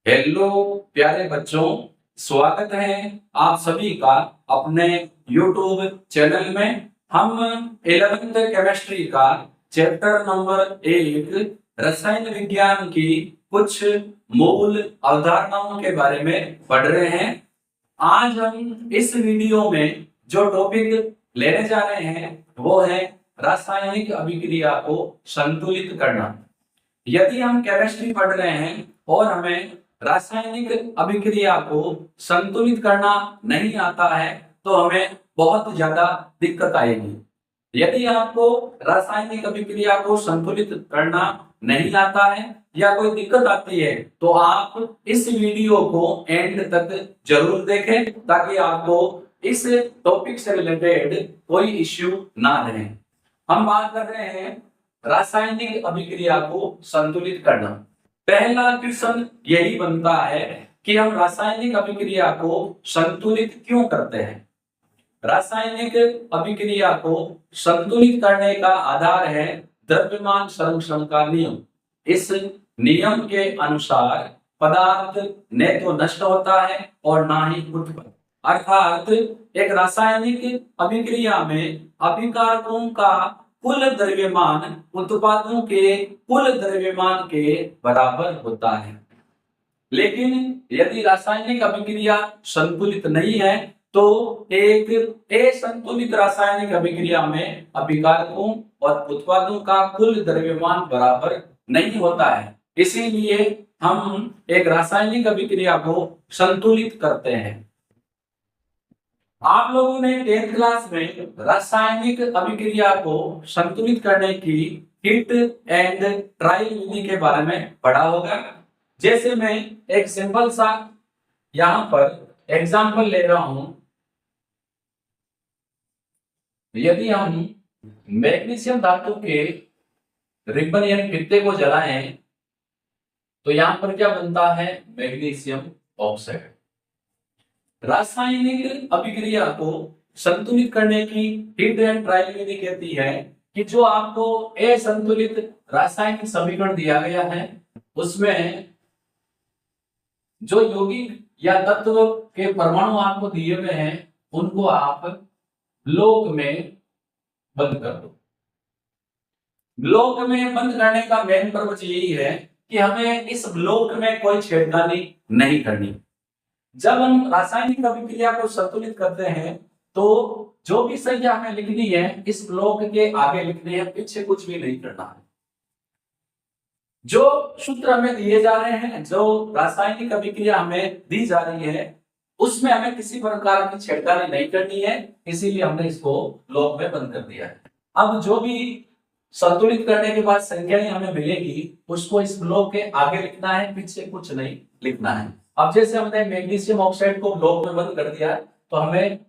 Hello प्यारे बच्चों, स्वागत है आप सभी का अपने YouTube चैनल में। हम 11th केमिस्ट्री का चैप्टर नंबर 1 रसायन विज्ञान की कुछ मूल अवधारणाओं के बारे में पढ़ रहे हैं। आज हम इस वीडियो में जो टॉपिक लेने जा रहे हैं वो है रासायनिक अभिक्रिया को संतुलित करना। यदि हम केमिस्ट्री पढ़ रहे हैं और हमें रासायनिक अभिक्रिया को संतुलित करना नहीं आता है तो हमें बहुत ज्यादा दिक्कत आएगी। यदि आपको रासायनिक अभिक्रिया को संतुलित करना नहीं आता है या कोई दिक्कत आती है तो आप इस वीडियो को एंड तक जरूर देखें ताकि आपको इस टॉपिक से रिलेटेड कोई इश्यू ना रहे। हम बात कर रहे हैं रासायनिक अभिक्रिया को संतुलित करना। पहला क्वेश्चन यही बनता है कि हम रासायनिक अभिक्रिया को संतुलित क्यों करते हैं। रासायनिक अभिक्रिया को संतुलित करने का आधार है द्रव्यमान संरक्षण का नियम। इस नियम के अनुसार पदार्थ न तो नष्ट होता है और ना ही उत्पन्न, अर्थात एक रासायनिक अभिक्रिया में अभिकारकों का कुल द्रव्यमान उत्पादों के कुल द्रव्यमान के बराबर होता है। लेकिन यदि रासायनिक अभिक्रिया संतुलित नहीं है तो एक असंतुलित रासायनिक अभिक्रिया में अभिकारकों और उत्पादों का कुल द्रव्यमान बराबर नहीं होता है। इसीलिए हम एक रासायनिक अभिक्रिया को संतुलित करते हैं। आप लोगों ने 10th क्लास में रासायनिक अभिक्रिया को संतुलित करने की हिट एंड ट्रायल विधि के बारे में पढ़ा होगा। जैसे मैं एक सिंपल सा यहां पर एग्जांपल ले रहा हूं। यदि हम मैग्नीशियम धातु के रिबन यानी फित्ते को जलाएं तो यहां पर क्या बनता है, मैग्नीशियम ऑक्साइड। रासायनिक अभिक्रिया को संतुलित करने की हिट एंड ट्रायल विधि कहती है कि जो आपको असंतुलित रासायनिक समीकरण दिया गया है उसमें जो यौगिक या तत्व के परमाणु आपको दिए हुए हैं उनको आप ब्लॉक में बंद कर दो। ब्लॉक में बंद करने का मेन पर्पज यही है कि हमें इस ब्लॉक में कोई छेड़खानी नहीं करनी। जब हम रासायनिक अभिक्रिया को संतुलित करते हैं तो जो भी संख्या हमें लिखनी है इस ब्लॉक के आगे लिखनी है, पीछे कुछ भी नहीं करना है। जो सूत्र हमें दिए जा रहे हैं, जो रासायनिक अभिक्रिया हमें दी जा रही है उसमें हमें किसी प्रकार की छेड़खानी नहीं करनी है, इसीलिए हमने इसको ब्लॉक में बंद कर दिया है। अब जो भी संतुलित करने के बाद संख्याएं हमें मिलेगी उसको इस ब्लॉक के आगे लिखना है, पीछे कुछ नहीं लिखना है। अब जैसे हमने मैग्नीशियम ऑक्साइड को ब्लॉक में बंद कर दिया तो हमें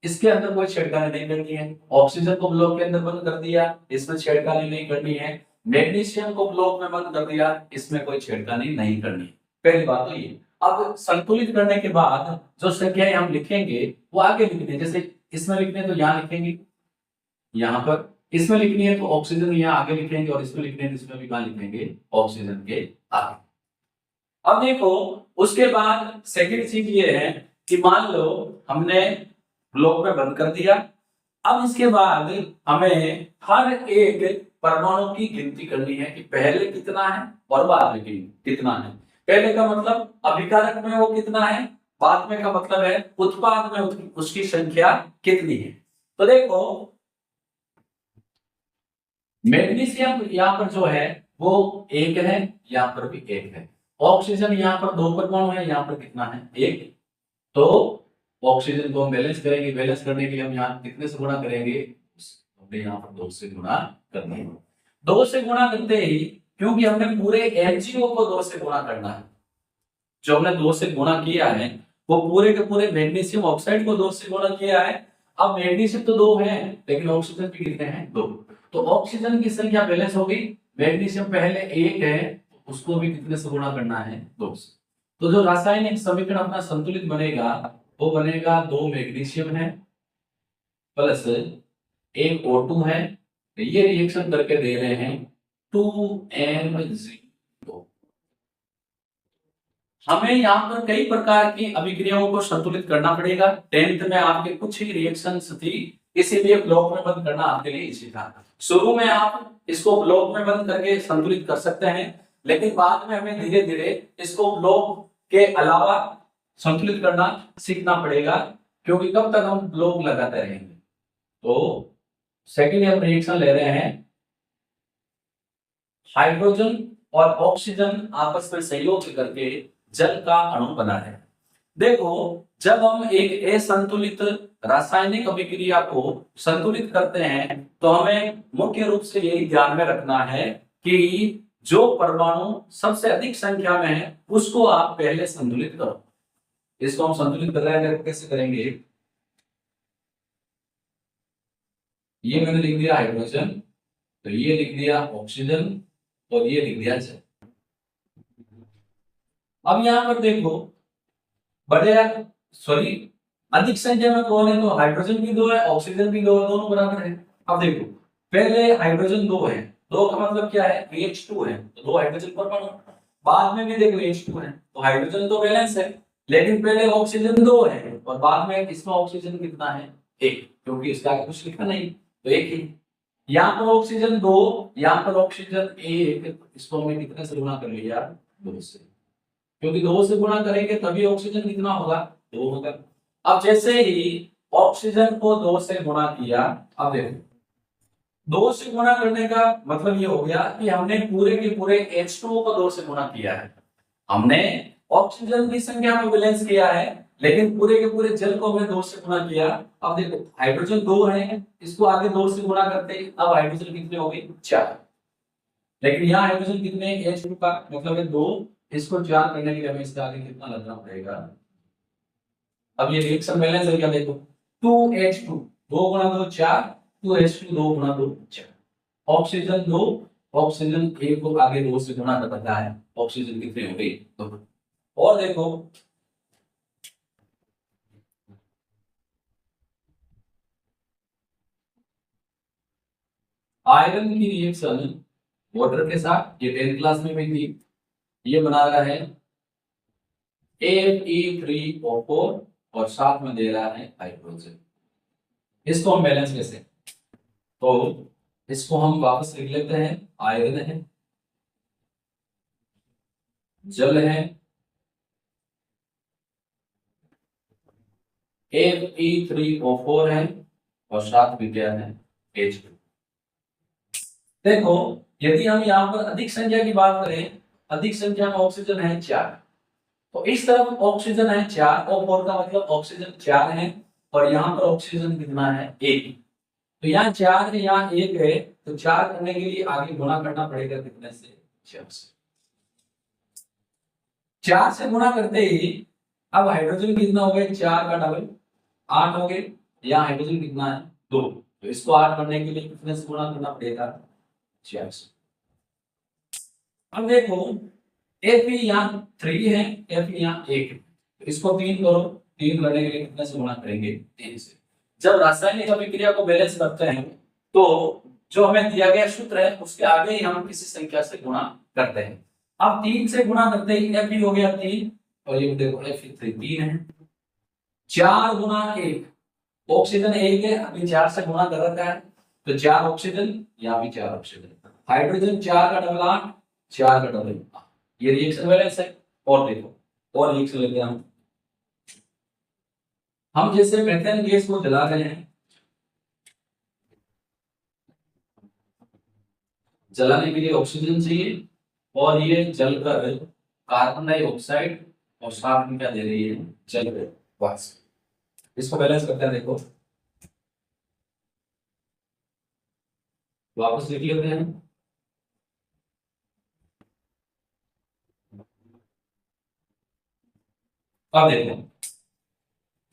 इसके अंदर कोई छेड़खानी नहीं करनी है। ऑक्सीजन को ब्लॉक के अंदर बंद कर दिया, इसमें छेड़खानी नहीं करनी है। मैग्नीशियम को ब्लॉक में बंद कर दिया, इसमें कोई छेड़खानी नहीं करनी। पहली बात तो ये। अब संतुलित करने के बाद जो संख्याएं हम लिखेंगे वो आगे लिखनी है। जैसे इसमें लिखने तो यहाँ लिखेंगे, यहाँ पर इसमें लिखनी है तो ऑक्सीजन यहाँ आगे लिखेंगे और इसमें लिखने है तो इसमें भी कहाँ लिखेंगे, ऑक्सीजन के आगे। अब देखो उसके बाद सेकंड चीज ये है कि मान लो हमने ब्लॉक में बंद कर दिया। अब इसके बाद हमें हर एक परमाणु की गिनती करनी है कि पहले कितना है और बाद में कितना है। पहले का मतलब अभिकारक में वो कितना है, बाद में का मतलब है उत्पाद में उसकी संख्या कितनी है। तो देखो मैग्नीशियम यहाँ पर जो है वो 1 है, यहाँ पर भी 1 है। ऑक्सीजन यहाँ पर 2 परमाणु है, यहाँ पर कितना है, 1। तो ऑक्सीजन को हम बैलेंस करेंगे, बैलेंस करने के लिए हम यहाँ कितने से गुणा करेंगे, हमने यहाँ पर 2 से गुणा करना है। 2 से गुणा करते ही, क्योंकि हमने पूरे एचजीओ को 2 से गुणा करना है, जो हमने 2 से गुणा किया है वो पूरे के पूरे मैग्नीशियम ऑक्साइड को 2 से गुणा किया है। अब मैग्नीशियम तो 2 है लेकिन ऑक्सीजन भी कितने हैं, 2। तो ऑक्सीजन की संख्या बैलेंस हो गई। मैग्नीशियम पहले 1 है, उसको भी कितने से गुणा करना है, 2 से। तो जो रासायनिक समीकरण अपना संतुलित बनेगा वो बनेगा 2 मैग्नीशियम है प्लस 1 O2 है। ये रिएक्शन करके दे रहे हैं 2MgO। हमें यहाँ पर कई प्रकार की अभिक्रियाओं को संतुलित करना पड़ेगा। 10th में आपके कुछ ही रिएक्शंस थी, इसीलिए ब्लॉक में बंद करना आपके लिए इजी था। शुरू में आप इसको ब्लॉक में बंद करके संतुलित कर सकते हैं, लेकिन बाद में हमें धीरे धीरे इसको ब्लॉक के अलावा संतुलित करना सीखना पड़ेगा, क्योंकि कब तक हम ब्लॉक लगाते रहेंगे। तो सेकेंड हम रिएक्शन ले रहे हैं, हाइड्रोजन और ऑक्सीजन आपस में सहयोग करके जल का अणु बना है। देखो, जब हम एक असंतुलित रासायनिक अभिक्रिया को संतुलित करते हैं तो हमें मुख्य रूप से यही ध्यान में रखना है कि जो परमाणु सबसे अधिक संख्या में है उसको आप पहले संतुलित करो। इसको हम संतुलित कर रहे हैं, कैसे करेंगे? ये मैंने लिख दिया हाइड्रोजन, तो ये लिख दिया ऑक्सीजन और ये लिख दिया जल। अब यहां पर देखो, बड़े सॉरी अधिक संख्या में कौन है? तो हाइड्रोजन भी 2 है, ऑक्सीजन भी 2 है, दोनों बराबर है। अब देखो, पहले हाइड्रोजन 2 है, 2 का मतलब क्या है? H2 है, तो 2 हाइड्रोजन परमाणु। बाद में भी देखो H2 है, तो हाइड्रोजन तो बैलेंस है, लेकिन पहले ऑक्सीजन 2 है और बाद में इसमें ऑक्सीजन कितना है? 1, क्योंकि इसका आगे कुछ लिखा नहीं, तो 1 ही। यहाँ पर ऑक्सीजन 2, यहाँ पर ऑक्सीजन 1, इसको हमने कितने से गुणा कर लिया? 2 से, क्योंकि 2 से गुणा करेंगे तभी ऑक्सीजन कितना होगा? 2 होगा। अब जैसे ही ऑक्सीजन को 2 से गुणा किया, अब देखो 2 से गुणा करने का मतलब ये हो गया कि हमने पूरे के पूरे H2O को 2 से गुणा किया है। हमने ऑक्सीजन की संख्या को बैलेंस किया है, लेकिन पूरे के पूरे जल को हमने 2 से गुणा किया। अब देखो हाइड्रोजन 2 है, इसको आगे 2 से गुणा करते ही अब हाइड्रोजन कितने हो गए? 4। लेकिन यहाँ हाइड्रोजन कितने? H2 का मतलब है 2, इसको 4 करने के लिए हमें इसके आगे कितना लगना पड़ेगा? अब ये रिएक्शन बैलेंस है क्या? देखो 2H2, 2 गुणा 2 4, 2H2 2 गुणा 2 4। ऑक्सीजन 2, ऑक्सीजन 1 को आगे 2 से गुणा कर देता है, ऑक्सीजन कितने हो गए? 2। और देखो आयरन की रिएक्शन वाटर के साथ, ये 10th क्लास में भी थी, ये बना रहा है Fe3O4 और साथ में दे रहा है हाइड्रोजन। इसको हम बैलेंस कैसे? तो इसको हम वापस लिख लेते हैं, आयरन है, जल है, Fe3O4 है और साथ में क्या है? H2। देखो, यदि हम यहाँ पर अधिक संख्या की बात करें, अधिक संख्या में ऑक्सीजन है 4, तो इस तरफ ऑक्सीजन है 4 और 4 का मतलब ऑक्सीजन 4 है और यहाँ पर ऑक्सीजन कितना है? 1। तो यहाँ 4 है, यहाँ 1 है, तो 4 करने के लिए आगे गुणा करना पड़ेगा कितने से? 4 से। 4 से गुणा करते ही अब हाइड्रोजन कितना हो गया? 4 का डबल 8 हो गए। यहाँ हाइड्रोजन कितना है? 2, तो इसको 8 करने के लिए कितने से गुणा करना पड़ेगा? 4 से। अब देखो Fe यहाँ 3 है, Fe यहाँ 1 है, तो इसको 3 करो, 3 करने के लिए कितने से गुणा करेंगे? 3 से। जब रासायनिक अभिक्रिया को बैलेंस करते हैं तो जो हमें दिया गया सूत्र है उसके आगे ही हम किसी संख्या से गुणा करते हैं। अब 3 से गुणा करते ही Fe हो गया 3 और ये देखो Fe3 3 है। 4 गुणा 1, ऑक्सीजन 1 है, अभी 4 से गुणा कर रखा है, तो 4 ऑक्सीजन, यहाँ भी 4 ऑक्सीजन। हाइड्रोजन 4 का डबल 8, 4 का डबल 8, ये रिएक्शन बैलेंस है। और देखो और रिएक्शन लेते हैं हम जैसे मीथेन गैस को जला रहे हैं, जलाने के लिए ऑक्सीजन चाहिए और ये जलकर कार्बन डाइऑक्साइड और साथ में क्या दे रही है? जल वाष्प। इसको बैलेंस करते हैं, देखो वापस लिख लेते हैं। अब देखो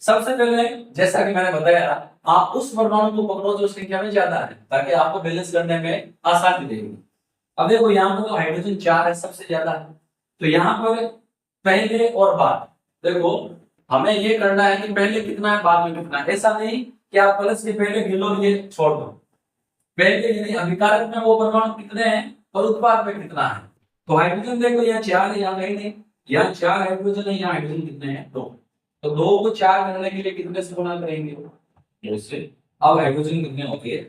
सबसे पहले जैसा कि मैंने बताया, आप उस परमाणु को पकड़ो जो संख्या में ज्यादा है, ताकि आपको बैलेंस करने में आसानी देगी। अब देखो यहाँ पर तो हाइड्रोजन 4 है, सबसे ज्यादा है, तो यहाँ पर पहले और बाद देखो हमें ये करना है कि पहले कितना है बाद में कितना है। ऐसा नहीं कि आप प्लस के पहले गिनो और ये छोड़ दो, पहले यानी अभिकारक में वो परमाणु कितने हैं और उत्पाद में कितना है। तो हाइड्रोजन देखो यहाँ 4 है, यहाँ कहीं नहीं, यहाँ 4 हाइड्रोजन है, यहाँ हाइड्रोजन कितने हैं? 2। तो 2 को 4 करने के लिए कितने से गुणा करेंगे? 2 से। अब हाइड्रोजन कितने हो गए?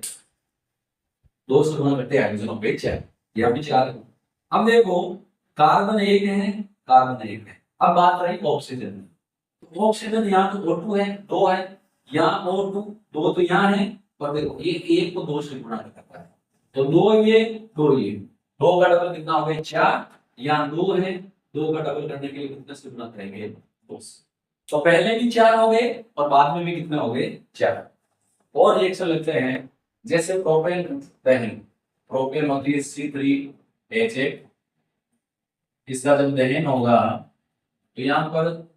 2 से गुणा करते हाइड्रोजन हो गए 4, यहाँ भी 4 है। अब देखो कार्बन 1 है, कार्बन 1 है। अब बात रही ऑक्सीजन की। ऑक्सीजन यहाँ तो O2 है, 2 है, यहाँ O2, 2 तो यहाँ है, और देखो ये 1 को 2 से गुणा करता है, तो 2 ये 2 ये, 2 का डबल कितना हो गया? 4। यहाँ 2 है, 2 का डबल करने के लिए कितने से गुणा करेंगे? 2 से। तो पहले भी 4 हो गए और बाद में भी कितने हो गए? 4। और रिएक्शन लगते हैं जैसे प्रोपेन दहन, प्रोपेन होती है C3H8, इसका जब दहन होगा तो यहाँ पर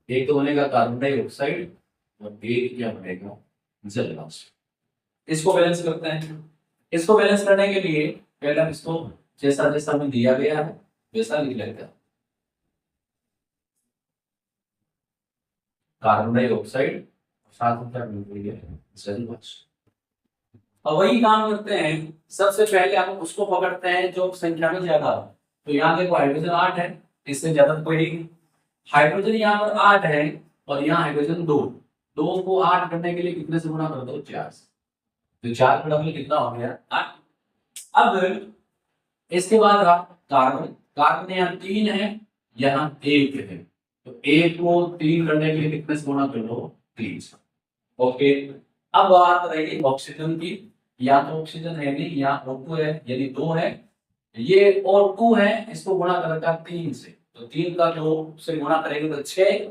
एक तो बनेगा कार्बन डाइऑक्साइड और एक क्या बनेगा? जल वाष्प। इसको बैलेंस करते हैं। इसको बैलेंस करने के लिए पहले हम इसको जैसा जैसा हमें दिया गया है वैसा लिख लेते हैं। कार्बन डाइऑक्साइड साथ में क्या मिल है? जल वाष्प। अब वही काम करते हैं, सबसे पहले हम उसको पकड़ते हैं जो संख्या में ज्यादा हो। तो यहाँ देखो हाइड्रोजन 8 है, इससे ज्यादा कोई हाइड्रोजन यहाँ पर 8 है और यहाँ हाइड्रोजन 2, 2 को 8 करने के लिए कितने से गुणा कर दो? 4 से। तो 4 का डबल कितना हो गया? 8। अब इसके बाद कार्बन, कार्बन यहाँ 3 है, यहाँ 1 है, तो 1 को 3 करने के लिए कितने से गुणा कर दो? 3 से। ओके। अब बात रही ऑक्सीजन की। यहाँ तो ऑक्सीजन है नहीं, यहाँ O2 है यानी 2 है, ये और 2 है, इसको गुणा करता 3 से, तो 3 का जो से गुणा करेंगे तो 6।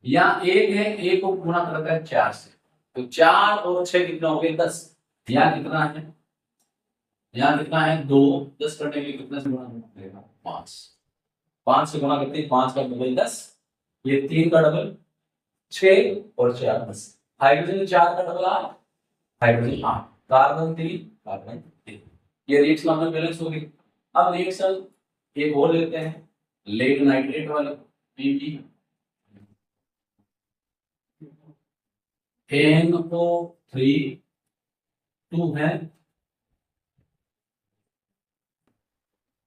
यहाँ 1 है, 1 को गुणा करता है 4 से, तो 4 और 6 कितना हो गया? 10। यहाँ कितना है? यहाँ कितना है? 2। 10 करने के लिए कितने से गुणा करेगा? 5। 5 से गुणा करते हैं, 5 का डबल 10, ये 3 का डबल 6 और 4 10। हाइड्रोजन 4 का डबल 8, हाइड्रोजन 8, कार्बन 3, कार्बन 3। ये रिएक्शन में बैलेंस हो गई। अब रिएक्शन एक और लेते हैं, लेड नाइट्रेट वाला, Pb NO3 2 है,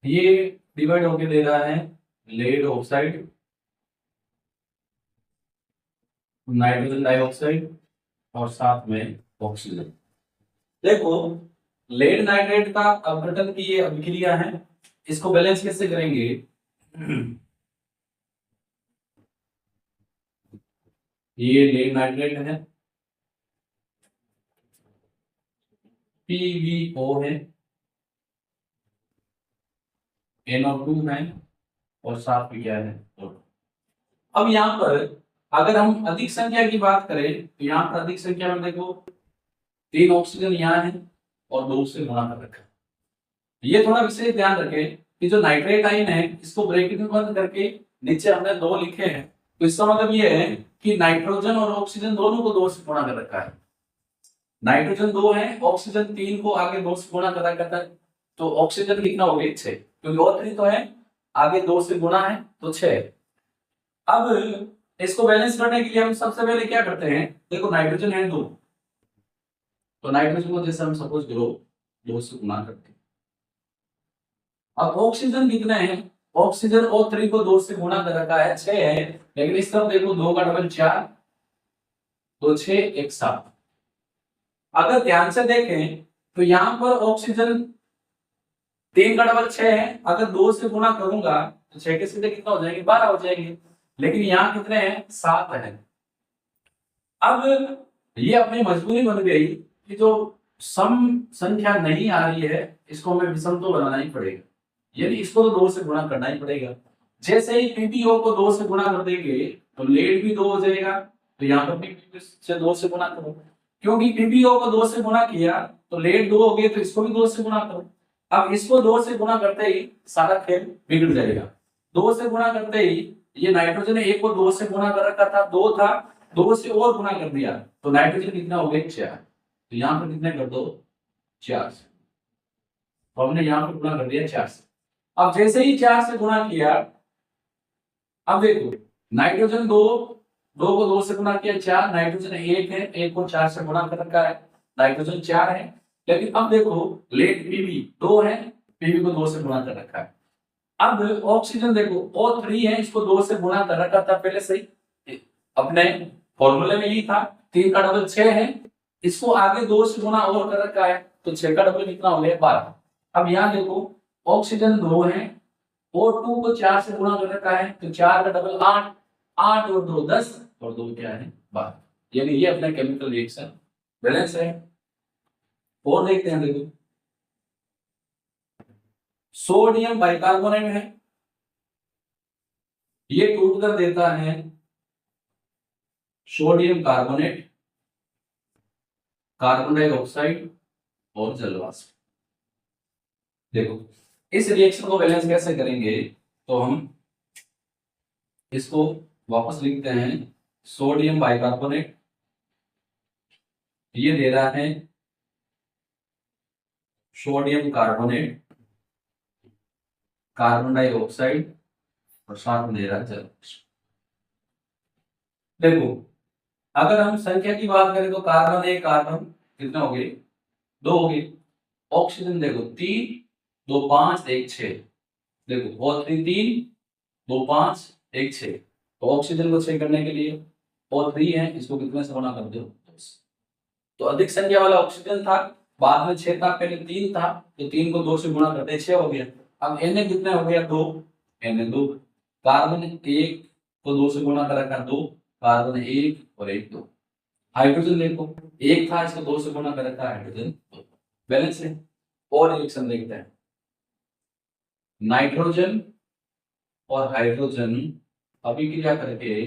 ये डिवाइड होके दे रहा है लेड ऑक्साइड, नाइट्रोजन डाइऑक्साइड और साथ में ऑक्सीजन। देखो लेड नाइट्रेट का अपघटन की ये अभिक्रिया है, इसको बैलेंस कैसे करेंगे? ये लेड नाइट्रेट है, PbO है, NO2 है और साथ में क्या है? अब यहाँ पर अगर हम अधिक संख्या की बात करें तो यहाँ पर अधिक संख्या में देखो 3 ऑक्सीजन यहाँ है और 2 से गुणा कर रखा है। ये थोड़ा विशेष ध्यान रखें कि जो नाइट्रेट आयन है इसको ब्रैकेट में बंद करके नीचे हमने 2 लिखे हैं, तो इसका मतलब ये है कि नाइट्रोजन और ऑक्सीजन दोनों को 2 से गुणा कर रखा है। नाइट्रोजन 2 है, ऑक्सीजन 3 को आगे 2 से गुणा करा करता है, तो ऑक्सीजन कितना हो गया? 6, क्योंकि O3 तो है, आगे 2 से गुणा है तो 6। अब इसको बैलेंस करने के लिए हम सबसे पहले क्या करते हैं? देखो नाइट्रोजन है 2, तो नाइट्रोजन को जैसे हम सपोज करो 2 से गुणा करते हैं। अब ऑक्सीजन कितने हैं? ऑक्सीजन O3 को 2 से गुणा कर रखा है, 6 है, लेकिन इस तरफ देखो 2 का डबल 4, तो 6 1 7। अगर ध्यान से देखें तो यहाँ पर ऑक्सीजन 3 का डबल 6 है, अगर 2 से गुणा करूंगा तो 6 के सीधे कितना हो जाएंगे? 12 हो जाएंगे, लेकिन यहाँ कितने हैं? 7 है। अब ये अपनी मजबूरी बन गई कि जो सम संख्या नहीं आ रही है इसको हमें विषम तो बनाना ही पड़ेगा, यानी इसको तो 2 से गुणा करना ही पड़ेगा। जैसे ही PbO को 2 से गुणा कर देंगे तो लेड भी 2 हो जाएगा, तो यहाँ पर PbO से 2 से गुणा करो, क्योंकि PbO को 2 से गुणा किया तो लेड 2 हो गए, तो इसको भी 2 से गुणा करो। अब इसको 2 से गुणा करते ही सारा खेल बिगड़ जाएगा। 2 से गुणा करते ही ये नाइट्रोजन 1 को 2 से गुणा कर रखा था, 2 था, 2 से और गुणा कर दिया तो नाइट्रोजन कितना हो गया? 4। तो यहाँ पर कितने कर दो? 4 से। तो हमने यहाँ पर गुणा कर दिया 4 से। अब जैसे ही 4 से गुणा किया, अब देखो नाइट्रोजन 2, 2 को 2 से गुणा किया 4, नाइट्रोजन 1 है, 1 को 4 से गुणा कर रखा है, नाइट्रोजन 4 है, लेकिन अब देखो लेड Pb 2 है, Pb को 2 से गुणा कर रखा है, अब ऑक्सीजन देखो O3 है, इसको 2 से गुणा कर रखा था पहले से ही, अपने फॉर्मूले में यही था। 3 का डबल 6 है, इसको आगे 2 से गुणा और कर रखा है, तो 6 का डबल कितना हो गया 12। अब यहाँ देखो ऑक्सीजन 2 है, O2 को 4 से गुणा कर रखा है, तो 4 का डबल 8, 8 और 2 10 और 2 क्या है 12। यानी ये अपना केमिकल रिएक्शन बैलेंस है। और देखते हैं, देखो सोडियम बाइकार्बोनेट है, ये टूट कर देता है सोडियम कार्बोनेट, कार्बन डाइऑक्साइड और जल वाष्प। देखो इस रिएक्शन को बैलेंस कैसे करेंगे, तो हम इसको वापस लिखते हैं। सोडियम बाइकार्बोनेट ये दे रहा है सोडियम कार्बोनेट, कार्बन डाइऑक्साइड और साथ में दे रहा है जल। देखो अगर हम संख्या की बात करें तो कार्बन एक कार्बन कितने हो गए 2 हो गए। ऑक्सीजन देखो 3 2 5 1 6, देखो O3 3 2 5 1 6, तो ऑक्सीजन को 6 करने के लिए O3 है, इसको कितने से गुणा कर दो 10। तो अधिक संख्या वाला ऑक्सीजन था, बाद में 6 था, पहले 3 था, तो 3 को 2 से गुणा करते 6 हो गया। अब Na कितने हो गया 2, Na 2। कार्बन 1 को 2 से गुणा कर रखा 2, कार्बन 1 और 1 2। हाइड्रोजन देखो 1 था, इसको 2 से गुणा कर रखा हाइड्रोजन 2। बैलेंस है। और रिएक्शन देखते हैं, नाइट्रोजन और हाइड्रोजन अभिक्रिया करके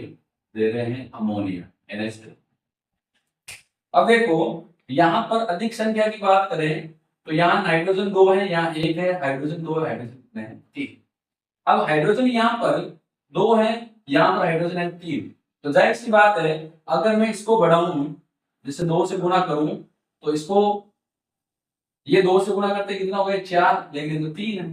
दे रहे हैं अमोनिया NH2। अब देखो यहां पर अधिक संख्या की बात करें तो यहाँ नाइट्रोजन 2 है, यहाँ 1 है, हाइड्रोजन 2 है, हाइड्रोजन कितने हैं 3। अब हाइड्रोजन यहाँ पर 2 है, यहाँ पर हाइड्रोजन है 3, तो जाहिर सी बात है अगर मैं इसको बढ़ाऊं, जैसे 2 से गुणा करूं, तो इसको ये 2 से गुणा करते कितना हो गया 4, लेकिन तो 3 है।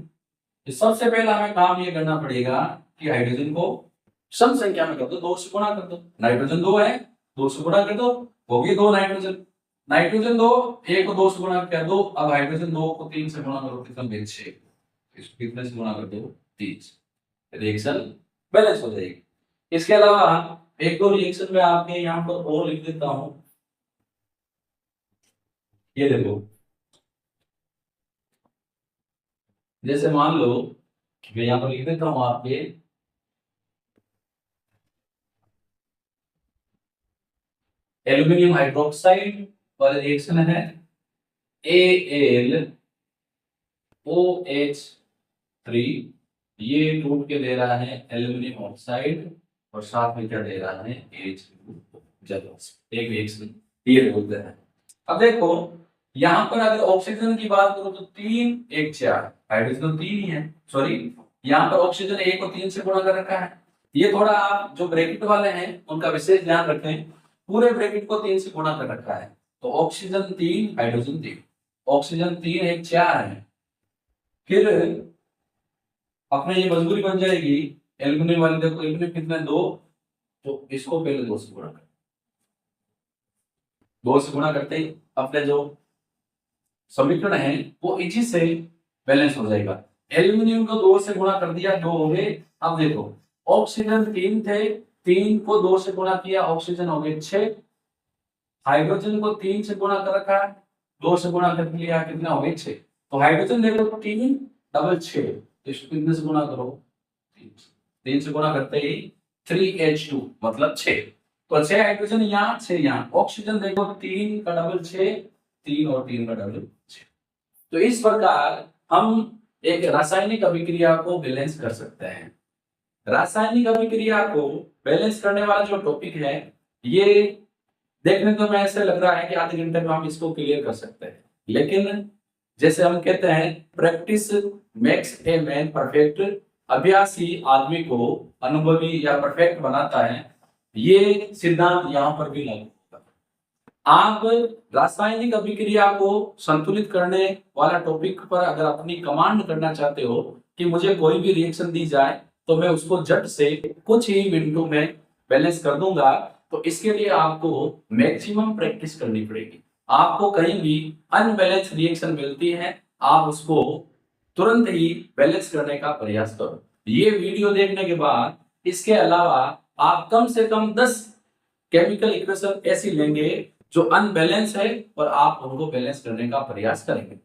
तो सबसे पहला हमें काम ये करना पड़ेगा कि हाइड्रोजन को सम संख्या में कर दो, 2 से गुणा कर दो। नाइट्रोजन 2 है, 2 से गुणा कर दो, हो गए 2 नाइट्रोजन। नाइट्रोजन 2, 1 को 2 से गुणा कर दो, अब हाइड्रोजन 2 को 3 से गुणा करो, कितना मिल 6, इसको कितने से गुणा कर दो 30, रिएक्शन बैलेंस हो जाएगी। इसके अलावा एक दो रिएक्शन में आपके यहाँ पर और लिख देता हूं, ये देखो जैसे मान लो मैं यहाँ पर लिख देता हूं आपके एल्यूमिनियम हाइड्रोक्साइड वाला रिएक्शन है AlOH3, ये टूट के दे रहा है एल्यूमिनियम ऑक्साइड और साथ में क्या दे रहा है H2 जल वाष्प, एक रिएक्शन ये बोलते हैं। अब देखो यहाँ पर अगर ऑक्सीजन की बात करो तो 3 1 4, हाइड्रोजन तो 3 ही है, सॉरी यहाँ पर ऑक्सीजन 1 को 3 से गुणा कर रखा है। ये थोड़ा आप जो ब्रैकेट वाले हैं उनका विशेष ध्यान रखें, पूरे ब्रैकेट को 3 से गुणा कर रखा है, तो ऑक्सीजन 3 हाइड्रोजन 3, ऑक्सीजन 3 1 4 है। फिर अपने ये मजबूरी बन जाएगी एल्यूमिनियम वाले, देखो एल्यूमिनियम कितना 2, तो इसको पहले 2 से गुणा कर, 2 से गुणा करते ही अपने जो समीकरण है वो इसी से बैलेंस हो जाएगा। एल्यूमिनियम को 2 से गुणा कर दिया, 2 हो गए। अब देखो ऑक्सीजन 3 थे, 3 को 2 से गुणा किया, ऑक्सीजन हो गए 6, हाइड्रोजन को 3 से गुणा कर रखा, 2 से गुणा कर लिया, कितना हो गए 6, तो हाइड्रोजन देखो 3 डबल 6, तो इसको कितने से गुणा करो 3 से गुणा करते ही 3H2 मतलब 6, तो 6 हाइड्रोजन यहाँ 6 यहाँ, ऑक्सीजन देखो 3 का डबल 6, 3 और 3 का डबल 6। तो इस प्रकार हम एक रासायनिक अभिक्रिया को बैलेंस कर सकते हैं। रासायनिक अभिक्रिया को बैलेंस करने वाला जो टॉपिक है ये देखने तो मैं ऐसे लग रहा है कि आधे घंटे में हम इसको क्लियर कर सकते हैं, लेकिन जैसे हम कहते हैं practice makes a man perfect, अभ्यास ही आदमी को अनुभवी या परफेक्ट बनाता है, ये सिद्धांत यहाँ पर भी लागू होता है। आप रासायनिक अभिक्रिया को संतुलित करने वाला टॉपिक पर अगर अपनी कमांड करना चाहते हो कि मुझे कोई भी रिएक्शन दी जाए तो मैं उसको झट से कुछ ही मिनटों में बैलेंस कर दूंगा, तो इसके लिए आपको मैक्सिमम प्रैक्टिस करनी पड़ेगी। आपको कहीं भी अनबैलेंस रिएक्शन मिलती है, आप उसको तुरंत ही बैलेंस करने का प्रयास करो। ये वीडियो देखने के बाद इसके अलावा आप कम से कम 10 केमिकल इक्वेशन ऐसी लेंगे जो अनबैलेंस है और आप उनको बैलेंस करने का प्रयास करेंगे।